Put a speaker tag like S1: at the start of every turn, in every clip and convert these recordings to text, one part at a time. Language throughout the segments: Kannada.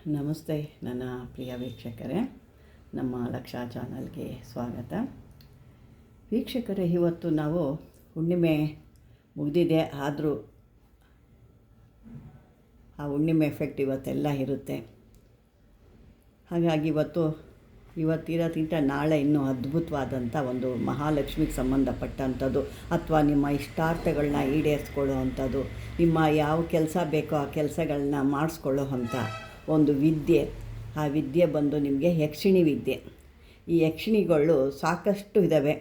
S1: ನಮಸ್ತೆ ನನ್ನ ಪ್ರಿಯ ವೀಕ್ಷಕರೇ, ನಮ್ಮ ಲಕ್ಷ ಚಾನಲ್ಗೆ ಸ್ವಾಗತ. ವೀಕ್ಷಕರೇ, ಇವತ್ತು ನಾವು ಹುಣ್ಣಿಮೆ ಮುಗಿದಿದೆ, ಆದರೂ ಆ ಹುಣ್ಣಿಮೆ ಎಫೆಕ್ಟ್ ಇವತ್ತೆಲ್ಲ ಇರುತ್ತೆ. ಹಾಗಾಗಿ ಇವತ್ತಿರೋಕ್ಕಿಂತ ನಾಳೆ ಇನ್ನೂ ಅದ್ಭುತವಾದಂಥ ಒಂದು ಮಹಾಲಕ್ಷ್ಮಿಗೆ ಸಂಬಂಧಪಟ್ಟಂಥದ್ದು ಅಥವಾ ನಿಮ್ಮ ಇಷ್ಟಾರ್ಥಗಳನ್ನ ಈಡೇರಿಸ್ಕೊಳ್ಳೋ ಅಂಥದ್ದು, ನಿಮ್ಮ ಯಾವ ಕೆಲಸ ಬೇಕೋ ಆ ಕೆಲಸಗಳನ್ನ ಮಾಡಿಸ್ಕೊಳ್ಳೋ ಅಂಥ ಒಂದು ವಿದ್ಯೆ. ಆ ವಿದ್ಯೆ ಬಂದು ನಿಮಗೆ ಯಕ್ಷಿಣಿ ವಿದ್ಯೆ. ಈ ಯಕ್ಷಿಣಿಗಳು ಸಾಕಷ್ಟು ಇದ್ದಾವೆ.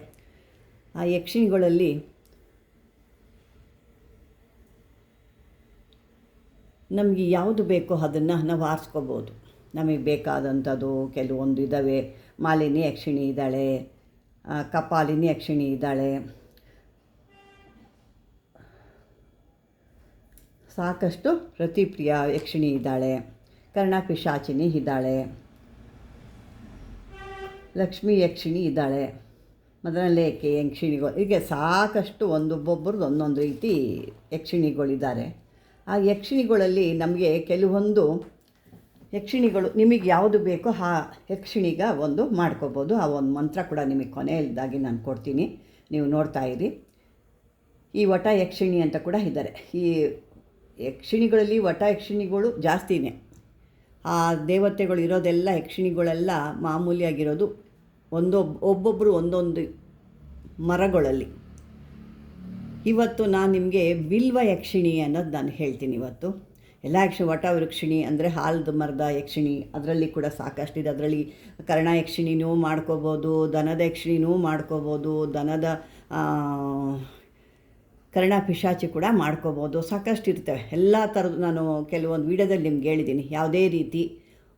S1: ಆ ಯಕ್ಷಿಣಿಗಳಲ್ಲಿ ನಮಗೆ ಯಾವುದು ಬೇಕೋ ಅದನ್ನು ನಾವು ಆರಿಸ್ಕೋಬೋದು. ನಮಗೆ ಬೇಕಾದಂಥದ್ದು ಕೆಲವೊಂದು ಇದ್ದಾವೆ. ಮಾಲಿನಿ ಯಕ್ಷಿಣಿ ಇದ್ದಾಳೆ, ಕಪಾಲಿನಿ ಯಕ್ಷಿಣಿ ಇದ್ದಾಳೆ, ಸಾಕಷ್ಟು ರತಿಪ್ರಿಯ ಯಕ್ಷಿಣಿ ಇದ್ದಾಳೆ, ಕರ್ಣಪಿಶಾಚಿನಿ ಇದ್ದಾಳೆ, ಲಕ್ಷ್ಮೀ ಯಕ್ಷಿಣಿ ಇದ್ದಾಳೆ, ಮದನಲೇಖೆ ಯಕ್ಷಿಣಿಗಳು, ಹೀಗೆ ಸಾಕಷ್ಟು ಒಬ್ಬೊಬ್ಬರದ್ದು ಒಂದೊಂದು ರೀತಿ ಯಕ್ಷಿಣಿಗಳಿದ್ದಾರೆ. ಆ ಯಕ್ಷಿಣಿಗಳಲ್ಲಿ ನಮಗೆ ಕೆಲವೊಂದು ಯಕ್ಷಿಣಿಗಳು ನಿಮಗೆ ಯಾವುದು ಬೇಕೋ ಆ ಯಕ್ಷಿಣಿಗ ಒಂದು ಮಾಡ್ಕೋಬೋದು. ಆ ಒಂದು ಮಂತ್ರ ಕೂಡ ನಿಮಗೆ ಕೊನೆಯದಾಗಿ ನಾನು ಕೊಡ್ತೀನಿ, ನೀವು ನೋಡ್ತಾ ಇರಿ. ಈ ವಟ ಯಕ್ಷಿಣಿ ಅಂತ ಕೂಡ ಇದ್ದಾರೆ. ಈ ಯಕ್ಷಿಣಿಗಳಲ್ಲಿ ವಟ ಯಕ್ಷಿಣಿಗಳು ಜಾಸ್ತಿನೇ. ಆ ದೇವತೆಗಳು ಇರೋದೆಲ್ಲ ಯಕ್ಷಿಣಿಗಳೆಲ್ಲ ಮಾಮೂಲಿಯಾಗಿರೋದು ಒಬ್ಬೊಬ್ಬರು ಒಂದೊಂದು ಮರಗಳಲ್ಲಿ. ಇವತ್ತು ನಾನು ನಿಮಗೆ ಬಿಲ್ವ ಯಕ್ಷಿಣಿ ಅನ್ನೋದು ನಾನು ಹೇಳ್ತೀನಿ. ಇವತ್ತು ಎಲ್ಲ ವಟ ವೃಕ್ಷಿಣಿ ಅಂದರೆ ಹಾಲದ ಮರದ ಯಕ್ಷಿಣಿ, ಅದರಲ್ಲಿ ಕೂಡ ಸಾಕಷ್ಟಿದೆ. ಅದರಲ್ಲಿ ಕರ್ಣ ಯಕ್ಷಿಣಿನೂ ಮಾಡ್ಕೋಬೋದು, ದನದ ಯಕ್ಷಿಣಿನೂ ಮಾಡ್ಕೋಬೋದು, ದನದ ಕರ್ಣ ಪಿಶಾಚಿ ಕೂಡ ಮಾಡ್ಕೋಬೋದು. ಸಾಕಷ್ಟು ಇರ್ತವೆ ಎಲ್ಲ ಥರದ್ದು. ನಾನು ಕೆಲವೊಂದು ವೀಡಿಯೋದಲ್ಲಿ ನಿಮ್ಗೆ ಹೇಳಿದ್ದೀನಿ, ಯಾವುದೇ ರೀತಿ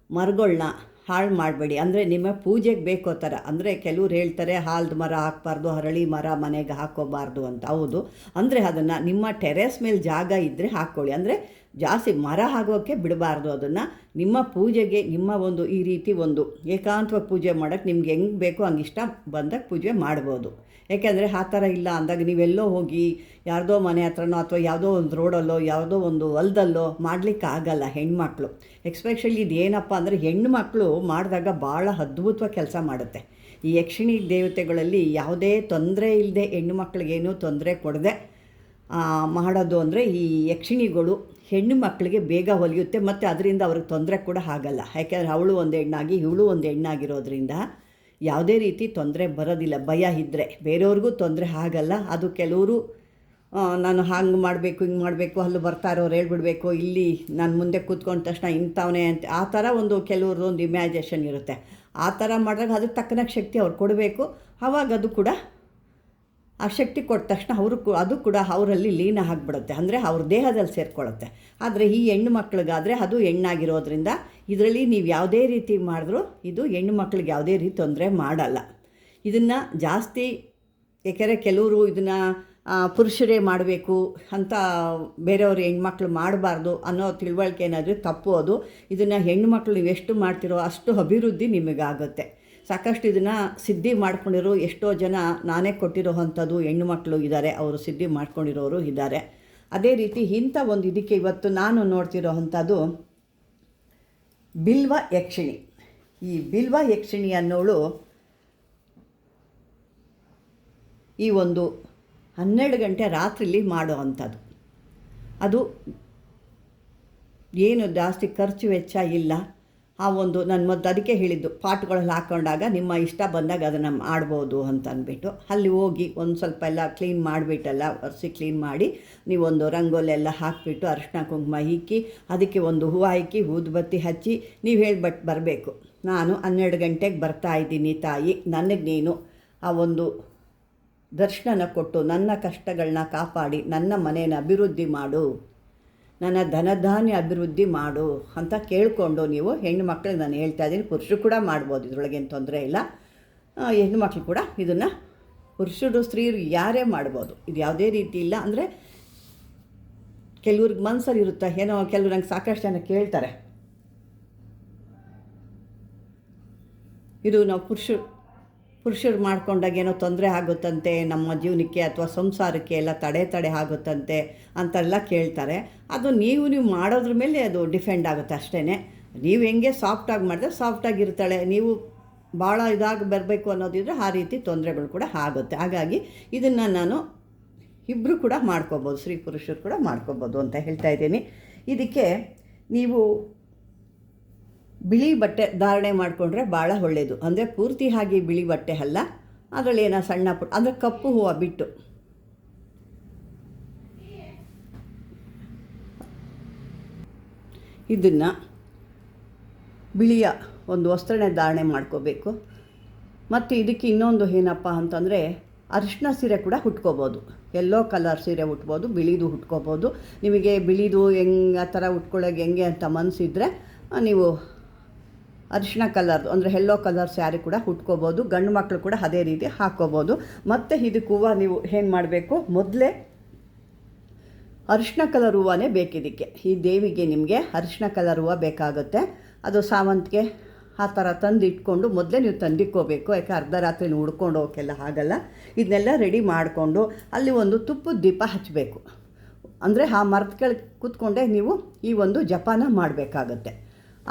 S1: ಮರಗಳನ್ನ ಹಾಳು ಮಾಡಬೇಡಿ. ಅಂದರೆ ನಿಮ್ಮ ಪೂಜೆಗೆ ಬೇಕೋ ಥರ. ಅಂದರೆ ಕೆಲವ್ರು ಹೇಳ್ತಾರೆ ಹಾಲದ ಮರ ಹಾಕಬಾರ್ದು, ಹರಳಿ ಮರ ಮನೆಗೆ ಹಾಕೋಬಾರ್ದು ಅಂತ. ಹೌದು, ಅಂದರೆ ಅದನ್ನು ನಿಮ್ಮ ಟೆರೆಸ್ ಮೇಲೆ ಜಾಗ ಇದ್ದರೆ ಹಾಕ್ಕೊಳ್ಳಿ. ಅಂದರೆ ಜಾಸ್ತಿ ಮರ ಆಗೋಕ್ಕೆ ಬಿಡಬಾರ್ದು. ಅದನ್ನು ನಿಮ್ಮ ಪೂಜೆಗೆ, ನಿಮ್ಮ ಒಂದು ಈ ರೀತಿ ಒಂದು ಏಕಾಂತವಾಗಿ ಪೂಜೆ ಮಾಡೋಕ್ಕೆ ನಿಮ್ಗೆ ಹೆಂಗೆ ಬೇಕೋ ಹಂಗೆ ಇಷ್ಟ ಬಂದಾಗ ಪೂಜೆ ಮಾಡ್ಬೋದು. ಏಕೆಂದರೆ ಆ ಥರ ಇಲ್ಲ ಅಂದಾಗ ನೀವೆಲ್ಲೋ ಹೋಗಿ ಯಾರ್ದೋ ಮನೆ ಹತ್ರನೋ ಅಥವಾ ಯಾವುದೋ ಒಂದು ರೋಡಲ್ಲೋ ಯಾವುದೋ ಒಂದು ಹೊಲದಲ್ಲೋ ಮಾಡಲಿಕ್ಕಾಗಲ್ಲ. ಹೆಣ್ಮಕ್ಳು ಎಕ್ಸ್ಪೆಷಲಿ ಇದೇನಪ್ಪ ಅಂದರೆ ಹೆಣ್ಣುಮಕ್ಕಳು ಮಾಡಿದಾಗ ಭಾಳ ಅದ್ಭುತವಾಗಿ ಕೆಲಸ ಮಾಡುತ್ತೆ. ಈ ಯಕ್ಷಿಣಿ ದೇವತೆಗಳಲ್ಲಿ ಯಾವುದೇ ತೊಂದರೆ ಇಲ್ಲದೆ ಹೆಣ್ಣು ಮಕ್ಕಳಿಗೇನೂ ತೊಂದರೆ ಕೊಡದೆ ಮಾಡೋದು ಅಂದರೆ ಈ ಯಕ್ಷಿಣಿಗಳು ಹೆಣ್ಣು ಮಕ್ಕಳಿಗೆ ಬೇಗ ಹೊಲಿಯುತ್ತೆ. ಮತ್ತು ಅದರಿಂದ ಅವ್ರಿಗೆ ತೊಂದರೆ ಕೂಡ ಆಗಲ್ಲ. ಯಾಕೆಂದರೆ ಅವಳು ಒಂದು ಹೆಣ್ಣಾಗಿ ಇವಳು ಒಂದು ಹೆಣ್ಣಾಗಿರೋದ್ರಿಂದ ಯಾವುದೇ ರೀತಿ ತೊಂದರೆ ಬರೋದಿಲ್ಲ. ಭಯ ಇದ್ದರೆ ಬೇರೆಯವ್ರಿಗೂ ತೊಂದರೆ ಆಗಲ್ಲ. ಅದು ಕೆಲವರು ನಾನು ಹಾಂಗೆ ಮಾಡಬೇಕು, ಹಿಂಗೆ ಮಾಡಬೇಕು, ಅಲ್ಲಿ ಬರ್ತಾ ಇರೋರು ಹೇಳ್ಬಿಡ್ಬೇಕು, ಇಲ್ಲಿ ನಾನು ಮುಂದೆ ಕೂತ್ಕೊಂಡ ತಕ್ಷಣ ಇಂಥವನೇ ಅಂತ ಆ ಥರ ಒಂದು ಕೆಲವ್ರದ್ದು ಒಂದು ಇಮ್ಯಾಜಿನೇಷನ್ ಇರುತ್ತೆ. ಆ ಥರ ಮಾಡಿದಾಗ ಅದಕ್ಕೆ ತಕ್ಕನಾಗಿ ಶಕ್ತಿ ಅವ್ರು ಕೊಡಬೇಕು. ಆವಾಗ ಅದು ಕೂಡ ಆ ಶಕ್ತಿ ಕೊಟ್ಟ ತಕ್ಷಣ ಅದು ಕೂಡ ಅವರಲ್ಲಿ ಲೀನ ಆಗಿಬಿಡುತ್ತೆ. ಅಂದರೆ ಅವ್ರ ದೇಹದಲ್ಲಿ ಸೇರಿಕೊಳ್ಳುತ್ತೆ. ಆದರೆ ಈ ಹೆಣ್ಣು ಮಕ್ಕಳಿಗಾದರೆ ಅದು ಹೆಣ್ಣಾಗಿರೋದ್ರಿಂದ ಇದರಲ್ಲಿ ನೀವು ಯಾವುದೇ ರೀತಿ ಮಾಡಿದ್ರೂ ಇದು ಹೆಣ್ಣು ಮಕ್ಕಳಿಗೆ ಯಾವುದೇ ರೀತಿ ತೊಂದರೆ ಮಾಡಲ್ಲ. ಇದನ್ನು ಜಾಸ್ತಿ ಏಕೆಂದರೆ ಕೆಲವರು ಇದನ್ನು ಪುರುಷರೇ ಮಾಡಬೇಕು ಅಂತ ಬೇರೆಯವರು ಹೆಣ್ಮಕ್ಳು ಮಾಡಬಾರ್ದು ಅನ್ನೋ ತಿಳುವಳಿಕೆ ಏನಾದರೂ ತಪ್ಪು. ಅದು ಇದನ್ನು ಹೆಣ್ಣುಮಕ್ಳು ನೀವು ಎಷ್ಟು ಮಾಡ್ತಿರೋ ಅಷ್ಟು ಅಭಿವೃದ್ಧಿ ನಿಮಗಾಗುತ್ತೆ. ಸಾಕಷ್ಟು ಇದನ್ನು ಸಿದ್ಧಿ ಮಾಡ್ಕೊಂಡಿರೋ ಎಷ್ಟೋ ಜನ ನಾನೇ ಕೊಟ್ಟಿರೋ ಅಂಥದ್ದು ಹೆಣ್ಣು ಮಕ್ಕಳು ಇದ್ದಾರೆ, ಅವರು ಸಿದ್ಧಿ ಮಾಡ್ಕೊಂಡಿರೋರು ಇದ್ದಾರೆ. ಅದೇ ರೀತಿ ಇಂಥ ಒಂದು ಇದಕ್ಕೆ ಇವತ್ತು ನಾನು ನೋಡ್ತಿರೋ ಅಂಥದ್ದು ಬಿಲ್ವ ಯಕ್ಷಿಣಿ. ಈ ಬಿಲ್ವ ಯಕ್ಷಿಣಿ ಅನ್ನೋಳು ಈ ಒಂದು 12 ಗಂಟೆ ರಾತ್ರಿಲಿ ಮಾಡೋ ಅಂಥದ್ದು. ಅದು ಏನು ಜಾಸ್ತಿ ಖರ್ಚು ವೆಚ್ಚ ಇಲ್ಲ. ಆ ಒಂದು ನಾನು ಅದಕ್ಕೆ ಹೇಳಿದ್ದು, ಪಾಟ್ಗಳಲ್ಲಿ ಹಾಕ್ಕೊಂಡಾಗ ನಿಮ್ಮ ಇಷ್ಟ ಬಂದಾಗ ಅದನ್ನು ಮಾಡ್ಬೋದು ಅಂತ ಅಂದ್ಬಿಟ್ಟು ಅಲ್ಲಿ ಹೋಗಿ ಒಂದು ಸ್ವಲ್ಪ ಎಲ್ಲ ಕ್ಲೀನ್ ಮಾಡಿಬಿಟ್ಟೆಲ್ಲ ಒರೆಸಿ ಕ್ಲೀನ್ ಮಾಡಿ ನೀವೊಂದು ರಂಗೋಲಿ ಎಲ್ಲ ಹಾಕಿಬಿಟ್ಟು ಅರಿಶಿನ ಕುಂಕುಮ ಇಕ್ಕಿ ಅದಕ್ಕೆ ಒಂದು ಹೂವು ಹಾಕಿ ಊದುಬತ್ತಿ ಹಚ್ಚಿ ನೀವು ಹೇಳ್ಬಿಟ್ಟು ಬರಬೇಕು, ನಾನು 12 ಗಂಟೆಗೆ ಬರ್ತಾಯಿದ್ದೀನಿ ತಾಯಿ, ನನಗೆ ನೀನು ಆ ಒಂದು ದರ್ಶನ ಕೊಟ್ಟು ನನ್ನ ಕಷ್ಟಗಳನ್ನ ಕಾಪಾಡಿ ನನ್ನ ಮನೆಯನ್ನು ಅಭಿವೃದ್ಧಿ ಮಾಡು, ನನ್ನ ಧನಧಾನ್ಯ ಅಭಿವೃದ್ಧಿ ಮಾಡು ಅಂತ ಕೇಳಿಕೊಂಡು ನೀವು ಹೆಣ್ಣು ಮಕ್ಕಳಿಗೆ ನಾನು ಹೇಳ್ತಾ ಇದ್ದೀನಿ. ಪುರುಷರು ಕೂಡ ಮಾಡ್ಬೋದು, ಇದರೊಳಗೇನು ತೊಂದರೆ ಇಲ್ಲ. ಹೆಣ್ಣು ಮಕ್ಕಳು ಕೂಡ ಇದನ್ನು ಪುರುಷರು ಸ್ತ್ರೀಯರು ಯಾರೇ ಮಾಡ್ಬೋದು. ಇದು ಯಾವುದೇ ರೀತಿ ಇಲ್ಲ. ಅಂದರೆ ಕೆಲವ್ರಿಗೆ ಮನಸ್ಸಲ್ಲಿ ಇರುತ್ತೆ, ಏನೋ ಕೆಲವ್ರು ನಂಗೆ ಸಾಕಷ್ಟು ಜನ ಕೇಳ್ತಾರೆ, ಇದು ನಾವು ಪುರುಷರು ಮಾಡ್ಕೊಂಡಾಗ ಏನೋ ತೊಂದರೆ ಆಗುತ್ತಂತೆ ನಮ್ಮ ಜೀವನಕ್ಕೆ ಅಥವಾ ಸಂಸಾರಕ್ಕೆ ಎಲ್ಲ ತಡೆ ಆಗುತ್ತಂತೆ ಅಂತೆಲ್ಲ ಕೇಳ್ತಾರೆ. ಅದು ನೀವು ಮಾಡೋದ್ರ ಮೇಲೆ ಅದು ಡಿಫೆಂಡ್ ಆಗುತ್ತೆ ಅಷ್ಟೇ. ನೀವು ಹೆಂಗೆ ಸಾಫ್ಟಾಗಿ ಮಾಡಿದ್ರೆ ಸಾಫ್ಟಾಗಿರ್ತಾಳೆ, ನೀವು ಭಾಳ ಇದಾಗಿ ಬರಬೇಕು ಅನ್ನೋದಿದ್ರೆ ಆ ರೀತಿ ತೊಂದರೆಗಳು ಕೂಡ ಆಗುತ್ತೆ. ಹಾಗಾಗಿ ಇದನ್ನು ನಾನು ಇಬ್ಬರು ಕೂಡ ಮಾಡ್ಕೋಬೋದು, ಸ್ತ್ರೀ ಪುರುಷರು ಕೂಡ ಮಾಡ್ಕೋಬೋದು ಅಂತ ಹೇಳ್ತಾ ಇದ್ದೀನಿ. ಇದಕ್ಕೆ ನೀವು ಬಿಳಿ ಬಟ್ಟೆ ಧಾರಣೆ ಮಾಡಿಕೊಂಡ್ರೆ ಭಾಳ ಒಳ್ಳೆಯದು. ಅಂದರೆ ಪೂರ್ತಿ ಹಾಗೆ ಬಿಳಿ ಬಟ್ಟೆ ಅಲ್ಲ, ಅದರಲ್ಲಿ ಏನೋ ಸಣ್ಣ ಪುಟ್ಟ ಅಂದರೆ ಕಪ್ಪು ಹೂವು ಬಿಟ್ಟು ಇದನ್ನು ಬಿಳಿಯ ಒಂದು ವಸ್ತ್ರನೇ ಧಾರಣೆ ಮಾಡ್ಕೋಬೇಕು. ಮತ್ತು ಇದಕ್ಕೆ ಇನ್ನೊಂದು ಏನಪ್ಪ ಅಂತಂದರೆ ಅರಿಶಿನ ಸೀರೆ ಕೂಡ ಉಟ್ಕೋಬೋದು. ಎಲ್ಲೋ ಕಲರ್ ಸೀರೆ ಉಟ್ಬೋದು, ಬಿಳಿದು ಉಟ್ಕೋಬೋದು. ನಿಮಗೆ ಬಿಳಿದು ಹೆಂಗೆ ಆ ಥರ ಉಟ್ಕೊಳ್ಳೋಕೆ ಹೆಂಗೆ ಅಂತ ಮನಸ್ಸಿದ್ರೆ ನೀವು ಅರಿಶಿನ ಕಲರ್ದು ಅಂದರೆ ಎಲ್ಲೋ ಕಲರ್ ಸ್ಯಾರಿ ಕೂಡ ಉಟ್ಕೋಬೋದು. ಗಂಡು ಮಕ್ಕಳು ಕೂಡ ಅದೇ ರೀತಿ ಹಾಕ್ಕೋಬೋದು. ಮತ್ತು ಇದಕ್ಕೆ ಹೂವು ನೀವು ಏನು ಮಾಡಬೇಕು, ಮೊದಲೇ ಅರಿಶಿನ ಕಲರ್ ಹೂವೇ ಬೇಕಿದ್ದಕ್ಕೆ. ಈ ದೇವಿಗೆ ನಿಮಗೆ ಅರಿಶಿನ ಕಲರ್ ಹೂವು ಬೇಕಾಗುತ್ತೆ. ಅದು ಸಾವಂತಿಗೆ ಆ ಥರ ತಂದು ಇಟ್ಕೊಂಡು ಮೊದಲೇ ನೀವು ತಂದಿಕ್ಕೋಬೇಕು. ಯಾಕೆ ಅರ್ಧ ರಾತ್ರಿ ಹುಡ್ಕೊಂಡು ಹೋಗೋಕ್ಕೆಲ್ಲ ಆಗಲ್ಲ. ಇದನ್ನೆಲ್ಲ ರೆಡಿ ಮಾಡಿಕೊಂಡು ಅಲ್ಲಿ ಒಂದು ತುಪ್ಪದ ದೀಪ ಹಚ್ಚಬೇಕು. ಅಂದರೆ ಆ ಮರದ ಕೆಳಗೆ ಕೂತ್ಕೊಂಡೆ ನೀವು ಈ ಒಂದು ಜಪಾನ ಮಾಡಬೇಕಾಗತ್ತೆ.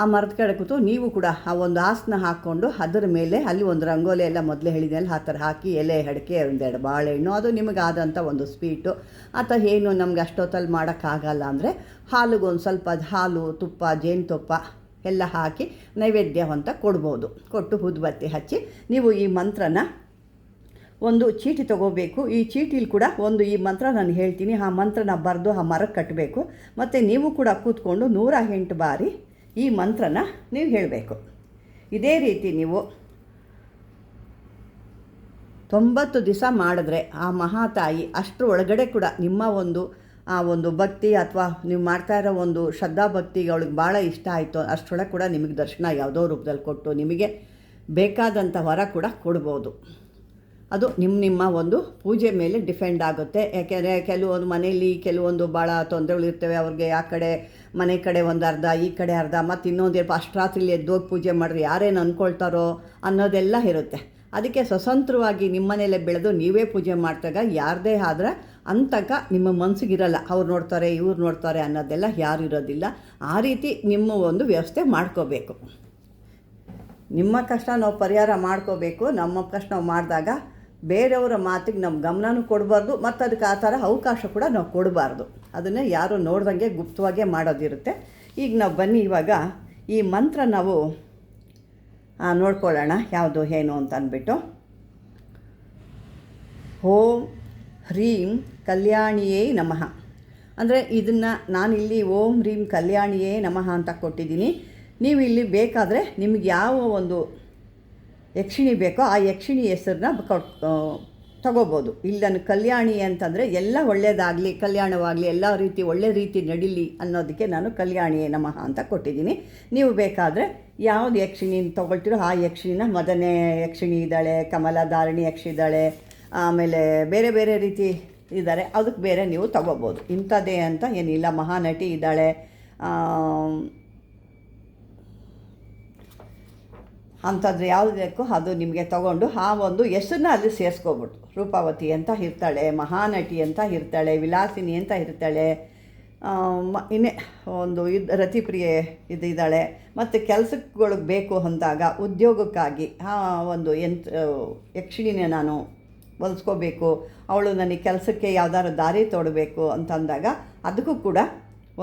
S1: ಆ ಮರದ ಕೆಳಗೆ ಕೂತು ನೀವು ಕೂಡ ಆ ಒಂದು ಆಸನ ಹಾಕ್ಕೊಂಡು ಅದರ ಮೇಲೆ ಅಲ್ಲಿ ಒಂದು ರಂಗೋಲಿ ಎಲ್ಲ ಮೊದಲೇ ಹೇಳಿದ್ನಲ್ಲ ಆ ಥರ ಹಾಕಿ ಎಲೆ ಅಡಿಕೆ ಒಂದೆರಡು ಬಾಳೆಹಣ್ಣು, ಅದು ನಿಮಗಾದಂಥ ಒಂದು ಸ್ವೀಟು ಅಥವಾ ಏನು ನಮ್ಗೆ ಅಷ್ಟೊತ್ತಲ್ಲಿ ಮಾಡೋಕ್ಕಾಗಲ್ಲ ಅಂದರೆ ಹಾಲಿಗೊಂದು ಸ್ವಲ್ಪ ಹಾಲು, ತುಪ್ಪ, ಜೇನುತುಪ್ಪ ಎಲ್ಲ ಹಾಕಿ ನೈವೇದ್ಯ ಅಂತ ಕೊಡ್ಬೋದು. ಕೊಟ್ಟು ಉದ್ಬತ್ತಿ ಹಚ್ಚಿ ನೀವು ಈ ಮಂತ್ರನ ಒಂದು ಚೀಟಿ ತೊಗೋಬೇಕು. ಈ ಚೀಟಿಲಿ ಕೂಡ ಒಂದು ಈ ಮಂತ್ರ ನಾನು ಹೇಳ್ತೀನಿ, ಆ ಮಂತ್ರನ ಬರೆದು ಆ ಮರಕ್ಕೆ ಕಟ್ಟಬೇಕು. ಮತ್ತು ನೀವು ಕೂಡ ಕೂತ್ಕೊಂಡು 108 ಬಾರಿ ಈ ಮಂತ್ರನ ನೀವು ಹೇಳಬೇಕು. ಇದೇ ರೀತಿ ನೀವು 90 ದಿವಸ ಮಾಡಿದ್ರೆ ಆ ಮಹಾತಾಯಿ ಅಷ್ಟರ ಒಳಗಡೆ ಕೂಡ ನಿಮ್ಮ ಒಂದು ಭಕ್ತಿ ಅಥವಾ ನೀವು ಮಾಡ್ತಾ ಇರೋ ಒಂದು ಶ್ರದ್ಧಾ ಭಕ್ತಿಗೆ ಅವಳಿಗೆ ಭಾಳ ಇಷ್ಟ ಆಯಿತು, ಅಷ್ಟರೊಳಗೆ ಕೂಡ ನಿಮಗೆ ದರ್ಶನ ಯಾವುದೋ ರೂಪದಲ್ಲಿ ಕೊಟ್ಟು ನಿಮಗೆ ಬೇಕಾದಂಥ ವರ ಕೂಡ ಕೊಡ್ಬೋದು. ಅದು ನಿಮ್ಮ ಒಂದು ಪೂಜೆ ಮೇಲೆ ಡಿಪೆಂಡ್ ಆಗುತ್ತೆ. ಯಾಕೆಂದರೆ ಕೆಲವೊಂದು ಮನೆಯಲ್ಲಿ ಕೆಲವೊಂದು ಭಾಳ ತೊಂದರೆಗಳಿರ್ತವೆ. ಅವ್ರಿಗೆ ಆ ಕಡೆ ಮನೆ ಕಡೆ ಒಂದು ಅರ್ಧ, ಈ ಕಡೆ ಅರ್ಧ, ಮತ್ತು ಇನ್ನೊಂದು ಅಷ್ಟರಾತ್ರಿಲಿ ಎದ್ದೋಗಿ ಪೂಜೆ ಮಾಡಿದ್ರೆ ಯಾರೇನು ಅಂದ್ಕೊಳ್ತಾರೋ ಅನ್ನೋದೆಲ್ಲ ಇರುತ್ತೆ. ಅದಕ್ಕೆ ಸ್ವತಂತ್ರವಾಗಿ ನಿಮ್ಮ ಮನೆಯಲ್ಲೇ ಬೆಳೆದು ನೀವೇ ಪೂಜೆ ಮಾಡಿದಾಗ ಯಾರದೇ ಆದ್ರೆ ಅಂತಕ ನಿಮ್ಮ ಮನಸ್ಸಿಗಿರಲ್ಲ, ಅವ್ರು ನೋಡ್ತಾರೆ ಇವ್ರು ನೋಡ್ತಾರೆ ಅನ್ನೋದೆಲ್ಲ ಯಾರು ಇರೋದಿಲ್ಲ. ಆ ರೀತಿ ನಿಮ್ಮ ಒಂದು ವ್ಯವಸ್ಥೆ ಮಾಡ್ಕೋಬೇಕು. ನಿಮ್ಮ ಕಷ್ಟ ನಾವು ಪರಿಹಾರ ಮಾಡ್ಕೋಬೇಕು. ನಮ್ಮ ಕಷ್ಟ ನಾವು ಮಾಡಿದಾಗ ಬೇರೆಯವರ ಮಾತಿಗೆ ನಮ್ಮ ಗಮನನೂ ಕೊಡಬಾರ್ದು, ಮತ್ತು ಅದಕ್ಕೆ ಆ ಥರ ಅವಕಾಶ ಕೂಡ ನಾವು ಕೊಡಬಾರ್ದು. ಅದನ್ನೇ ಯಾರು ನೋಡ್ದಂಗೆ ಗುಪ್ತವಾಗೇ ಮಾಡೋದಿರುತ್ತೆ. ಈಗ ನಾವು ಬನ್ನಿ ಇವಾಗ ಈ ಮಂತ್ರ ನಾವು ನೋಡ್ಕೊಳ್ಳೋಣ ಯಾವುದು ಏನು ಅಂತ ಅಂದ್ಬಿಟ್ಟು. ಓಂ ಹ್ರೀಂ ಕಲ್ಯಾಣಿಯೇ ನಮಃ. ಅಂದರೆ ಇದನ್ನು ನಾನಿಲ್ಲಿ ಓಂ ಹ್ರೀಂ ಕಲ್ಯಾಣಿಯೇ ನಮಃ ಅಂತ ಕೊಟ್ಟಿದ್ದೀನಿ. ನೀವು ಇಲ್ಲಿ ಬೇಕಾದರೆ ನಿಮಗೆ ಯಾವ ಒಂದು ಯಕ್ಷಿಣಿ ಬೇಕೋ ಆ ಯಕ್ಷಿಣಿ ಹೆಸರನ್ನ ತಗೋಬೋದು. ಇಲ್ಲಿ ನಾನು ಕಲ್ಯಾಣಿ ಅಂತಂದರೆ ಎಲ್ಲ ಒಳ್ಳೆಯದಾಗಲಿ, ಕಲ್ಯಾಣವಾಗಲಿ, ಎಲ್ಲ ರೀತಿ ಒಳ್ಳೆ ರೀತಿ ನಡೀಲಿ ಅನ್ನೋದಕ್ಕೆ ನಾನು ಕಲ್ಯಾಣಿಯೇ ನಮಃ ಅಂತ ಕೊಟ್ಟಿದ್ದೀನಿ. ನೀವು ಬೇಕಾದರೆ ಯಾವುದು ಯಕ್ಷಿಣಿ ತೊಗೊಳ್ತೀರೋ ಆ ಯಕ್ಷಿಣಿನ, ಮದನೆ ಯಕ್ಷಿಣಿ ಇದ್ದಾಳೆ, ಕಮಲಧಾರಿಣಿ ಯಕ್ಷಿ ಇದ್ದಾಳೆ, ಆಮೇಲೆ ಬೇರೆ ಬೇರೆ ರೀತಿ ಇದ್ದಾರೆ, ಅದಕ್ಕೆ ಬೇರೆ ನೀವು ತಗೋಬೋದು. ಇಂಥದ್ದೇ ಅಂತ ಏನಿಲ್ಲ. ಮಹಾನಟಿ ಇದ್ದಾಳೆ, ಅಂಥದ್ದು ಯಾವುದು ಬೇಕೋ ಅದು ನಿಮಗೆ ತಗೊಂಡು ಆ ಒಂದು ಹೆಸರನ್ನ ಅಲ್ಲಿ ಸೇರಿಸ್ಕೊಬಿಟ್ಟು, ರೂಪಾವತಿ ಅಂತ ಇರ್ತಾಳೆ, ಮಹಾನಟಿ ಅಂತ ಇರ್ತಾಳೆ, ವಿಲಾಸಿನಿ ಅಂತ ಇರ್ತಾಳೆ, ಇನ್ನೇ ಒಂದು ರತಿಪ್ರಿಯೆ ಇದ್ದಾಳೆ. ಮತ್ತು ಕೆಲಸಗಳಿಗೆ ಬೇಕು ಅಂದಾಗ ಉದ್ಯೋಗಕ್ಕಾಗಿ ಆ ಒಂದು ಯಕ್ಷಿಣಿನೇ ನಾನು ಹೊಲಿಸ್ಕೋಬೇಕು, ಅವಳು ನನಗೆ ಕೆಲಸಕ್ಕೆ ಯಾವ್ದಾದ್ರು ದಾರಿ ತೋಡಬೇಕು ಅಂತಂದಾಗ ಅದಕ್ಕೂ ಕೂಡ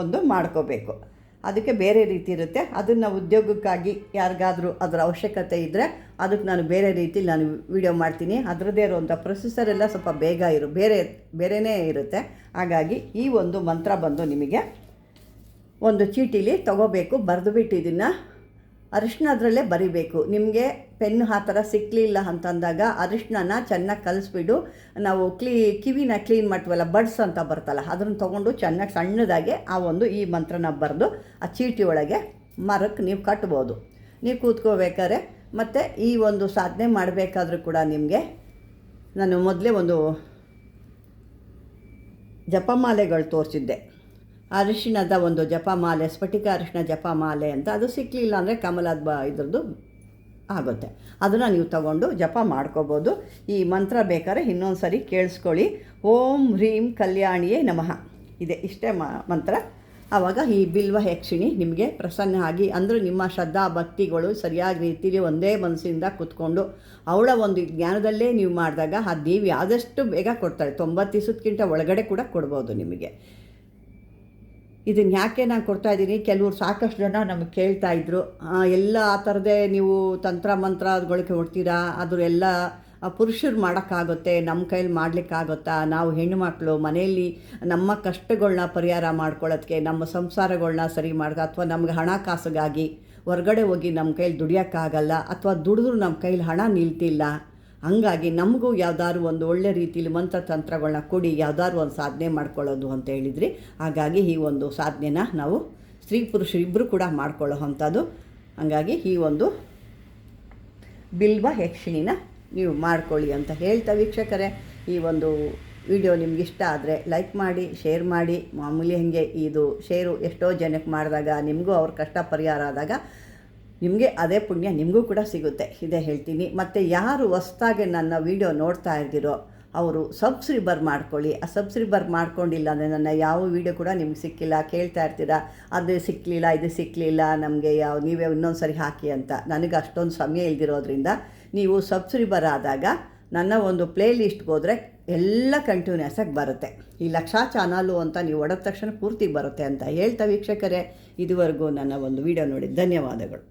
S1: ಒಂದು ಮಾಡ್ಕೋಬೇಕು. ಅದಕ್ಕೆ ಬೇರೆ ರೀತಿ ಇರುತ್ತೆ. ಅದನ್ನು ಉದ್ಯೋಗಕ್ಕಾಗಿ ಯಾರಿಗಾದರೂ ಅದರ ಅವಶ್ಯಕತೆ ಇದ್ದರೆ ಅದಕ್ಕೆ ನಾನು ಬೇರೆ ರೀತಿ ನಾನು ವಿಡಿಯೋ ಮಾಡ್ತೀನಿ. ಅದರದ್ದೇ ಇರುವಂಥ ಪ್ರೊಸೆಸರ್ ಎಲ್ಲ ಸ್ವಲ್ಪ ಬೇರೆಯೇ ಇರುತ್ತೆ. ಹಾಗಾಗಿ ಈ ಒಂದು ಮಂತ್ರ ಬಂದು ನಿಮಗೆ ಒಂದು ಚೀಟಿಲಿ ತೊಗೋಬೇಕು. ಬರೆದುಬಿಟ್ಟು ಇದನ್ನು ಅರಿಶಿನದ್ರಲ್ಲೇ ಬರಿಬೇಕು. ನಿಮಗೆ ಪೆನ್ನು ಆ ಥರ ಸಿಕ್ಕಲಿಲ್ಲ ಅಂತಂದಾಗ ಅರಿಶಿನ ಚೆನ್ನಾಗಿ ಕಲಿಸ್ಬಿಟ್ಟು ನಾವು ಕಿವಿನ ಕ್ಲೀನ್ ಮಾಡ್ತೀವಲ್ಲ, ಬಡ್ಸ್ ಅಂತ ಬರ್ತಲ್ಲ, ಅದನ್ನು ತೊಗೊಂಡು ಚೆನ್ನಾಗಿ ಸಣ್ಣದಾಗೆ ಈ ಮಂತ್ರನ ಬರೆದು ಆ ಚೀಟಿ ಒಳಗೆ ಮರಕ್ಕೆ ನೀವು ಕಟ್ಬೋದು. ನೀವು ಕೂತ್ಕೋಬೇಕಾದ್ರೆ. ಮತ್ತು ಈ ಒಂದು ಸಾಧನೆ ಮಾಡಬೇಕಾದ್ರೂ ಕೂಡ ನಿಮಗೆ ನಾನು ಮೊದಲೇ ಒಂದು ಜಪಮಾಲೆಗಳು ತೋರಿಸಿದ್ದೆ. ಅರಿಶಿಣದ ಒಂದು ಜಪಮಾಲೆ, ಸ್ಫಟಿಕ ಅರಿಶಿಣ ಜಪಮಾಲೆ ಅಂತ. ಅದು ಸಿಕ್ಕಲಿಲ್ಲ ಅಂದರೆ ಕಮಲದ ಇದ್ರದ್ದು ಆಗುತ್ತೆ. ಅದನ್ನು ನೀವು ತಗೊಂಡು ಜಪ ಮಾಡ್ಕೋಬೋದು. ಈ ಮಂತ್ರ ಬೇಕಾದ್ರೆ ಇನ್ನೊಂದು ಸರಿ ಕೇಳಿಸ್ಕೊಳ್ಳಿ. ಓಂ ಹ್ರೀಂ ಕಲ್ಯಾಣಿಯೇ ನಮಃ. ಇಷ್ಟೇ ಮಂತ್ರ. ಆವಾಗ ಈ ಬಿಲ್ವ ಯಕ್ಷಿಣಿ ನಿಮಗೆ ಪ್ರಸನ್ನ ಆಗಿ, ಅಂದರೆ ನಿಮ್ಮ ಶ್ರದ್ಧಾ ಭಕ್ತಿಗಳು ಸರಿಯಾದ ರೀತಿಯಲ್ಲಿ ಒಂದೇ ಮನಸ್ಸಿಂದ ಕೂತ್ಕೊಂಡು ಅವಳ ಒಂದು ಜ್ಞಾನದಲ್ಲೇ ನೀವು ಮಾಡಿದಾಗ ಆ ದೇವಿ ಆದಷ್ಟು ಬೇಗ ಕೊಡ್ತಾಳೆ. 90 ದಿವಸಕ್ಕಿಂತ ಒಳಗಡೆ ಕೂಡ ಕೊಡ್ಬೋದು ನಿಮಗೆ. ಇದನ್ನು ಯಾಕೆ ನಾನು ಕೊಡ್ತಾಯಿದ್ದೀನಿ, ಕೆಲವರು ಸಾಕಷ್ಟು ಜನ ನಮಗೆ ಕೇಳ್ತಾಯಿದ್ರು, ಎಲ್ಲ ಆ ಥರದೇ ನೀವು ತಂತ್ರ ಮಂತ್ರಗಳಿಗೆ ಕೊಡ್ತೀರಾ, ಅದರೆಲ್ಲ ಪುರುಷರು ಮಾಡೋಕ್ಕಾಗುತ್ತೆ, ನಮ್ಮ ಕೈಲಿ ಮಾಡಲಿಕ್ಕಾಗುತ್ತಾ, ನಾವು ಹೆಣ್ಣುಮಕ್ಕಳು ಮನೆಯಲ್ಲಿ ನಮ್ಮ ಕಷ್ಟಗಳನ್ನ ಪರಿಹಾರ ಮಾಡ್ಕೊಳ್ಳೋದಕ್ಕೆ, ನಮ್ಮ ಸಂಸಾರಗಳನ್ನ ಸರಿ ಮಾಡ್ಕೊ, ಅಥವಾ ನಮ್ಗೆ ಹಣಕಾಸಿಗಾಗಿ ಹೊರಗಡೆ ಹೋಗಿ ನಮ್ಮ ಕೈಲಿ ದುಡಿಯೋಕ್ಕಾಗಲ್ಲ, ಅಥವಾ ದುಡಿದ್ರೂ ನಮ್ಮ ಕೈಲಿ ಹಣ ನಿಲ್ತಿಲ್ಲ, ಹಂಗಾಗಿ ನಮಗೂ ಯಾವ್ದಾದ್ರು ಒಂದು ಒಳ್ಳೆ ರೀತಿಯಲ್ಲಿ ಮಂತ್ರತಂತ್ರಗಳನ್ನ ಕೊಡಿ, ಯಾವ್ದಾದ್ರು ಒಂದು ಸಾಧನೆ ಮಾಡ್ಕೊಳ್ಳೋದು ಅಂತ ಹೇಳಿದ್ರಿ. ಹಾಗಾಗಿ ಈ ಒಂದು ಸಾಧನೆನ ನಾವು ಸ್ತ್ರೀ ಪುರುಷರು ಇಬ್ಬರು ಕೂಡ ಮಾಡ್ಕೊಳ್ಳೋ ಅಂಥದ್ದು. ಹಾಗಾಗಿ ಈ ಒಂದು ಬಿಲ್ವ ಯಕ್ಷಿಣಿನ ನೀವು ಮಾಡ್ಕೊಳ್ಳಿ ಅಂತ ಹೇಳ್ತಾ, ವೀಕ್ಷಕರೇ, ಈ ಒಂದು ವಿಡಿಯೋ ನಿಮ್ಗೆ ಇಷ್ಟ ಆದರೆ ಲೈಕ್ ಮಾಡಿ, ಶೇರ್ ಮಾಡಿ. ಮಾಮೂಲಿ ಹಾಗೆ ಇದು ಶೇರು ಎಷ್ಟೋ ಜನಕ್ಕೆ ಮಾಡಿದಾಗ ನಿಮಗೂ ಅವ್ರ ಕಷ್ಟ ಪರಿಹಾರ ಆದಾಗ ನಿಮಗೆ ಅದೇ ಪುಣ್ಯ ನಿಮಗೂ ಕೂಡ ಸಿಗುತ್ತೆ, ಇದೇ ಹೇಳ್ತೀನಿ. ಮತ್ತು ಯಾರು ಹೊಸ್ದಾಗಿ ನನ್ನ ವಿಡಿಯೋ ನೋಡ್ತಾ ಇದ್ದೀರೋ ಅವರು ಸಬ್ಸ್ಕ್ರೈಬರ್ ಮಾಡ್ಕೊಳ್ಳಿ. ಆ ಸಬ್ಸ್ಕ್ರೈಬರ್ ಮಾಡ್ಕೊಂಡಿಲ್ಲ ಅಂದರೆ ನನ್ನ ಯಾವ ವಿಡಿಯೋ ಕೂಡ ನಿಮ್ಗೆ ಸಿಕ್ಕಿಲ್ಲ, ಕೇಳ್ತಾ ಇರ್ತೀರ ಅದು ಸಿಕ್ಕಲಿಲ್ಲ, ಇದು ಸಿಕ್ಕಲಿಲ್ಲ, ನಮಗೆ ನೀವೇ ಇನ್ನೊಂದು ಸರಿ ಹಾಕಿ ಅಂತ. ನನಗೆ ಅಷ್ಟೊಂದು ಸಮಯ ಇಲ್ದಿರೋದ್ರಿಂದ ನೀವು ಸಬ್ಸ್ಕ್ರೈಬರ್ ಆದಾಗ ನನ್ನ ಒಂದು ಪ್ಲೇ ಲಿಸ್ಟ್ಗೆ ಹೋದರೆ ಎಲ್ಲ ಕಂಟಿನ್ಯೂಸ್ ಆಗಿ ಬರುತ್ತೆ. ಈ ಲಕ್ಷಾ ಚಾನಲು ಅಂತ ನೀವು ಹೊಡೆದ ತಕ್ಷಣ ಪೂರ್ತಿ ಬರುತ್ತೆ ಅಂತ ಹೇಳ್ತಾ, ವೀಕ್ಷಕರೇ, ಇದುವರೆಗೂ ನನ್ನ ಒಂದು ವಿಡಿಯೋ ನೋಡಿ ಧನ್ಯವಾದಗಳು.